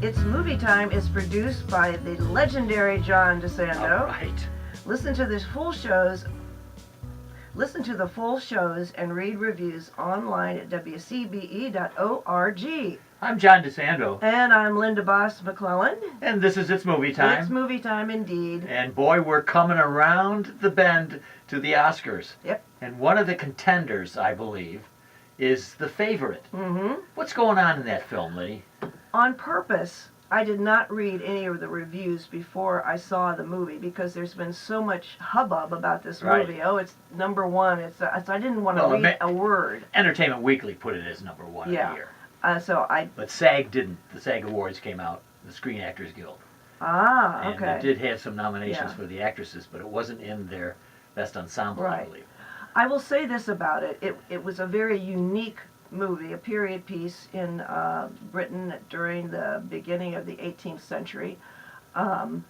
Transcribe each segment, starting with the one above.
It's Movie Time is produced by the legendary John DeSando. All right. Listen to the full shows and read reviews online at WCBE.org. I'm John DeSando. And I'm Linda Baas McClelland. And this is It's Movie Time. It's Movie Time indeed. And boy, we're coming around the bend to the Oscars. Yep. And one of the contenders, I believe, is The Favorite. Mm-hmm. What's going on in that film, Liddy? On purpose, I did not read any of the reviews before I saw the movie because there's been so much hubbub about this movie. Right. Oh, it's number one. So I didn't want to read a word. Entertainment Weekly put it as number one of the year. But SAG didn't. The SAG Awards came out, the Screen Actors Guild. Ah, okay. And it did have some nominations for the actresses, but it wasn't in their Best Ensemble, I believe. I will say this about it. It was a very unique movie, a period piece in Britain during the beginning of the 18th century. And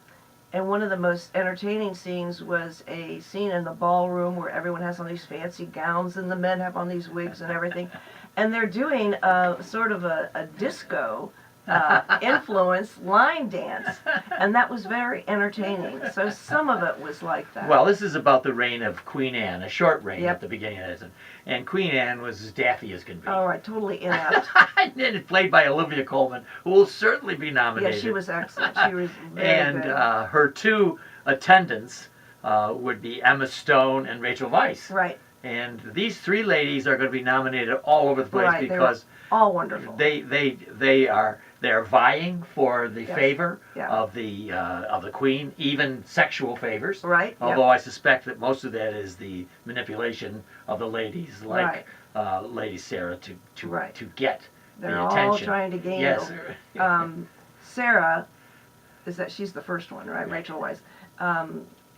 one of the most entertaining scenes was a scene in the ballroom where everyone has on these fancy gowns and the men have on these wigs and everything. And they're doing sort of a disco influence line dance, and that was very entertaining. So some of it was like that. Well, this is about the reign of Queen Anne, a short reign at the beginning of this, and Queen Anne was as daffy as can be. Oh, right, totally inept. And it's played by Olivia Colman, who will certainly be nominated. Yeah, she was excellent. She was very good. Her two attendants would be Emma Stone and Rachel Weisz. Right. And these three ladies are going to be nominated all over the place because all wonderful. They're vying for the favor of the Queen, even sexual favors. Right. Although I suspect that most of that is the manipulation of the ladies, like Lady Sarah, to get They're the attention. all trying to gain. Yes. Sarah, she's the first one, right? Rachel Weisz.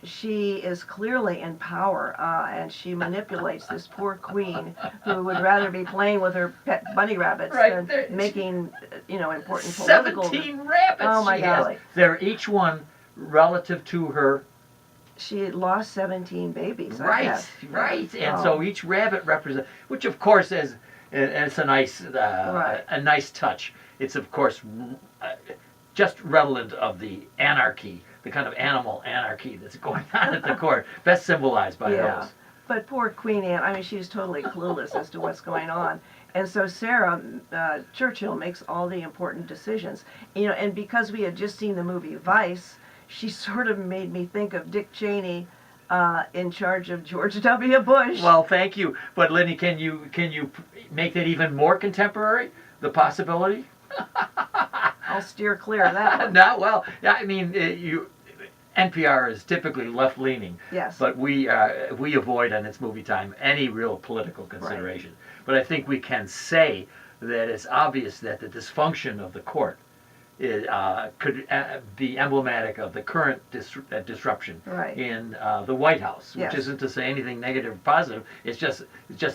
She is clearly in power, and she manipulates this poor queen who would rather be playing with her pet bunny rabbits than making, important political... 17 rabbits! Oh, my golly. They're each one relative to her... She had lost 17 babies, I guess. Right. And so each rabbit represents... Which, of course, is it's a nice touch. It's, of course, just redolent of the anarchy, the kind of animal anarchy that's going on at the court, best symbolized by those. But poor Queen Anne, she was totally clueless as to what's going on. And so Sarah Churchill makes all the important decisions. And because we had just seen the movie Vice, she sort of made me think of Dick Cheney in charge of George W. Bush. Well, thank you. But Lenny, can you make that even more contemporary, the possibility? I'll steer clear of that one. NPR is typically left-leaning, yes, but we avoid on It's Movie Time any real political consideration. Right. But I think we can say that it's obvious that the dysfunction of the court could be emblematic of the current disruption in the White House, which isn't to say anything negative or positive. It's just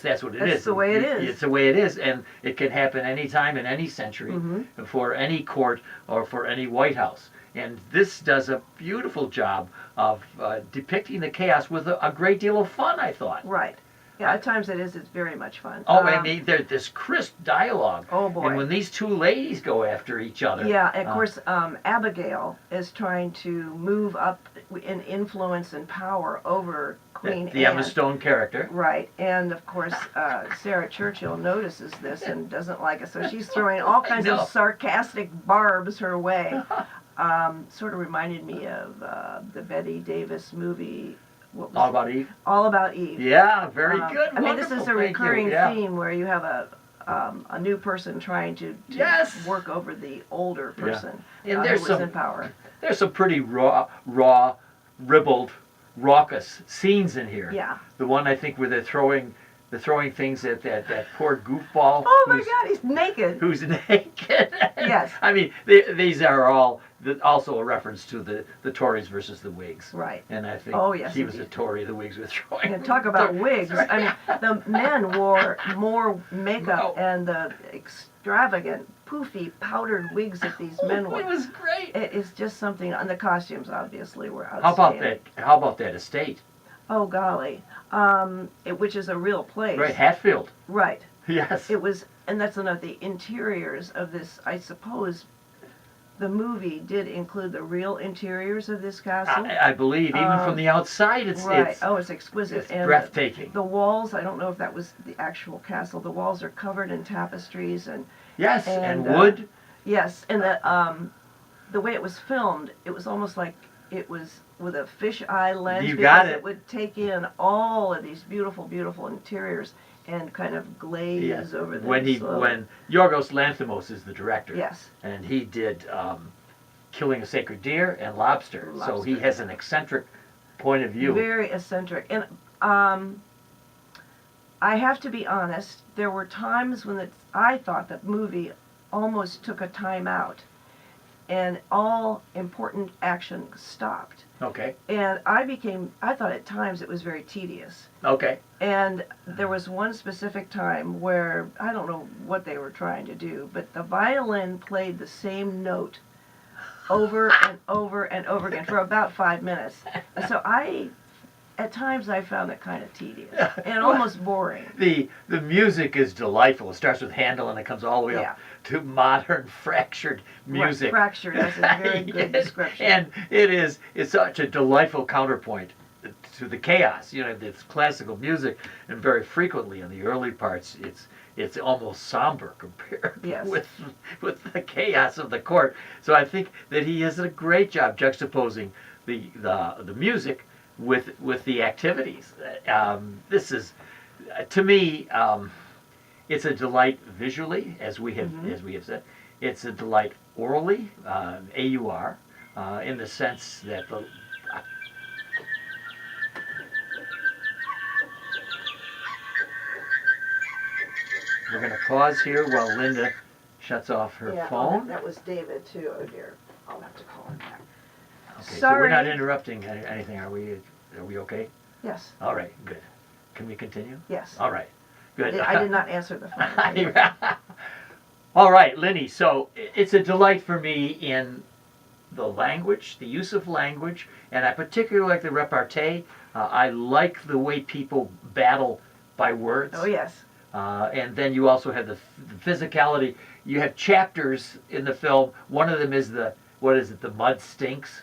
that's what it is. It's the way it is. It's the way it is, and it can happen any time in any century for any court or for any White House. And this does a beautiful job of depicting the chaos with a great deal of fun, I thought. Right. Yeah, at times it's very much fun. There's this crisp dialogue. Oh, boy. And when these two ladies go after each other. Yeah, of course, Abigail is trying to move up in influence and power over Queen Anne. The Emma Stone character. Right. And, of course, Sarah Churchill notices this and doesn't like it. So she's throwing all kinds of sarcastic barbs her way. Sort of reminded me of the Bette Davis movie. All About Eve? All About Eve. Yeah, very good. This is a recurring theme where you have a new person trying to work over the older person who was in power. There's some pretty raw, ribald, raucous scenes in here. Yeah. The one, I think, where they're throwing things at that poor goofball. Oh, my God, he's naked. Who's naked. Yes. These are all also a reference to the Tories versus the Whigs. Right. And I think he was a Tory, the Whigs were throwing. And talk about wigs. The men wore more makeup and the extravagant, poofy, powdered wigs that these men wore. It was great. It is just something, and the costumes obviously were outstanding. How about that estate? Oh, golly. Which is a real place. Right, Hatfield. Right. Yes. It was, and that's another, the interiors of this, I suppose, the movie did include the real interiors of this castle. I believe, even from the outside, Right. Oh, it's exquisite. it's And breathtaking. the walls, I don't know if that was the actual castle. The walls are covered in tapestries and Yes, and and, wood. yes, and the way it was filmed, it was almost like it was with a fisheye lens. You got because it. It would take in all of these beautiful, beautiful interiors and kind of glaze Yes. over them. When slowly. Yorgos Lanthimos is the director, Yes. and he did Killing a Sacred Deer and Lobster. So he Lobster. has an eccentric point of view. Very eccentric. And I have to be honest, there were times when I thought the movie almost took a time out and all important action stopped. Okay. And I thought at times it was very tedious. Okay. And there was one specific time where, I don't know what they were trying to do, but the violin played the same note over and over and over again for about 5 minutes. And so at times I found it kind of tedious and almost boring. The music is delightful. It starts with Handel and it comes all the way Yeah. up to modern fractured music. Right, fractured, that's a very good Yes. description. And it's such a delightful counterpoint to the chaos. You know, it's classical music, and very frequently in the early parts, it's almost somber compared Yes. with the chaos of the court. So I think that he has a great job juxtaposing the music with the activities. This is, to me, it's a delight visually, as we have said. It's a delight orally, AUR, in the sense that we're going to pause here while Linda shuts off her phone. That was David too. Oh dear, I'll have to call him back. Okay, so Sorry. we're not interrupting anything, are we? Are we okay? Yes. All right, good. Can we continue? Yes. All right, good. I did not answer the phone. All right, Lenny, so it's a delight for me in the language, the use of language, and I particularly like the repartee. I like the way people battle by words. Oh yes. And then you also have the physicality. You have chapters in the film. One of them is the mud stinks.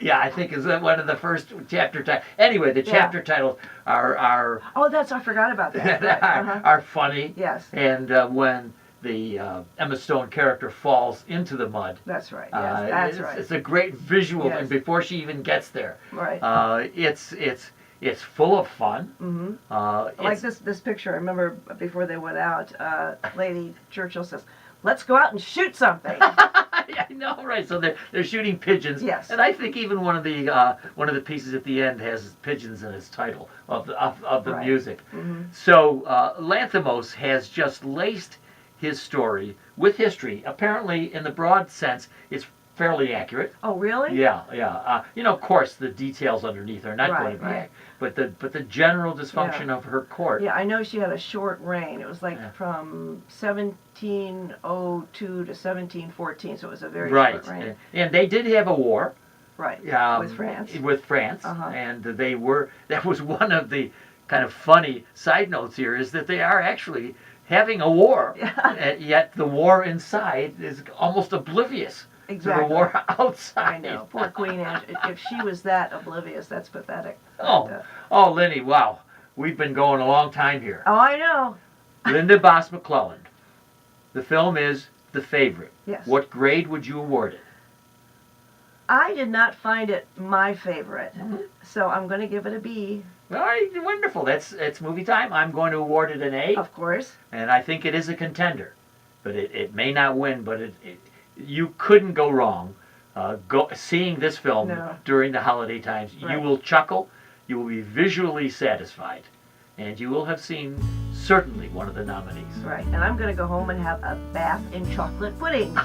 Yeah, I think is one of the first chapter titles. Anyway, the chapter titles are Oh, I forgot about that. Right. are funny. Yes. And when the Emma Stone character falls into the mud. That's right. Yes, that's right. It's a great visual, Yes. and before she even gets there, Right. it's full of fun. Mm-hmm. Like this picture, I remember before they went out, Lady Churchill says, "Let's go out and shoot something." I know, right? So they're shooting pigeons. Yes. And I think even one of the pieces at the end has pigeons in its title of the Right. music. Mm-hmm. So Lanthimos has just laced his story with history. Apparently, in the broad sense, it's fairly accurate. Oh, really? Yeah. Of course, the details underneath are not Right, going to be right. accurate, but the general dysfunction of her court. Yeah, I know she had a short reign. It was like Yeah. from 1702 to 1714, so it was a very Right, short reign. and they did have a war. Right. With France. With France, Uh-huh. and that was one of the kind of funny side notes here, is that they are actually having a war, Yeah. yet the war inside is almost oblivious Exactly. to the war outside. I know. Poor Queen Anne. If she was that oblivious, that's pathetic. Oh, Lenny, wow. We've been going a long time here. Oh, I know. Linda Baas McClelland. The film is The Favorite. Yes. What grade would you award it? I did not find it my favorite, Mm-hmm. so I'm going to give it a B. All right, wonderful. It's movie time. I'm going to award it an A. Of course. And I think it is a contender, but it may not win. But you couldn't go wrong seeing this film No. during the holiday times. Right. You will chuckle, you will be visually satisfied, and you will have seen certainly one of the nominees. Right. And I'm going to go home and have a bath in chocolate pudding.